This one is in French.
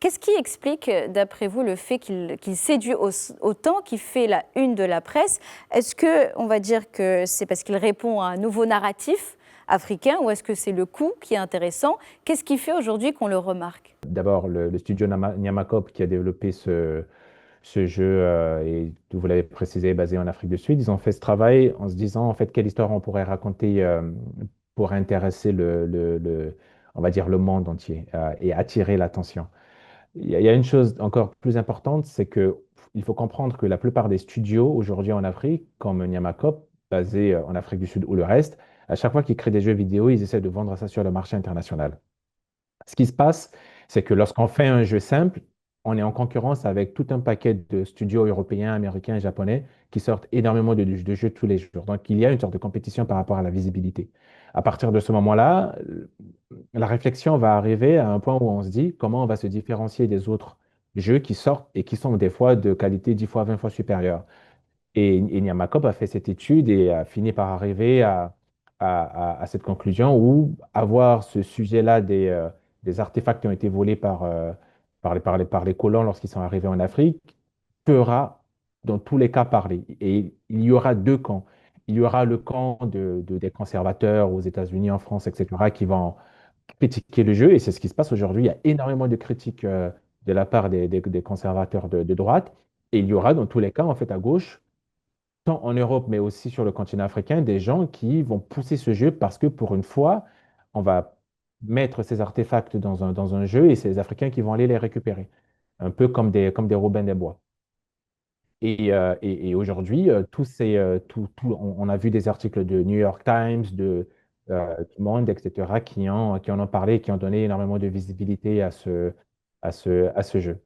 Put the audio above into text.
Qu'est-ce qui explique, d'après vous, le fait qu'il séduit autant, qu'il fait la une de la presse? Est-ce qu'on va dire que c'est parce qu'il répond à un nouveau narratif africain ou est-ce que c'est le coût qui est intéressant? Qu'est-ce qui fait aujourd'hui qu'on le remarque? D'abord, le studio Nyamakop qui a développé ce jeu, et vous l'avez précisé, basé en Afrique du Sud, ils ont fait ce travail en se disant, en fait, quelle histoire on pourrait raconter pour intéresser on va dire, le monde entier et attirer l'attention. Il y a une chose encore plus importante, c'est que il faut comprendre que la plupart des studios aujourd'hui en Afrique, comme Nyamakop, basé en Afrique du Sud ou le reste, à chaque fois qu'ils créent des jeux vidéo, ils essaient de vendre ça sur le marché international. Ce qui se passe, c'est que lorsqu'on fait un jeu simple, on est en concurrence avec tout un paquet de studios européens, américains et japonais qui sortent énormément de jeux tous les jours. Donc, il y a une sorte de compétition par rapport à la visibilité. À partir de ce moment-là, la réflexion va arriver à un point où on se dit comment on va se différencier des autres jeux qui sortent et qui sont des fois de qualité 10 fois, 20 fois supérieure. Et Nyamakop a fait cette étude et a fini par arriver à cette conclusion où avoir ce sujet-là des artefacts qui ont été volés par les colons lorsqu'ils sont arrivés en Afrique fera dans tous les cas parler. Et il y aura deux camps. Il y aura le camp des conservateurs aux États-Unis, en France, etc., qui vont critiquer le jeu. Et c'est ce qui se passe aujourd'hui. Il y a énormément de critiques de la part des conservateurs de droite. Et il y aura dans tous les cas, en fait, à gauche, tant en Europe, mais aussi sur le continent africain, des gens qui vont pousser ce jeu parce que pour une fois, on va mettre ces artefacts dans un jeu et c'est les Africains qui vont aller les récupérer. Un peu comme des Robins des Bois. Et aujourd'hui, on a vu des articles de New York Times, du Monde, etc., qui en ont parlé, qui ont donné énormément de visibilité à ce jeu.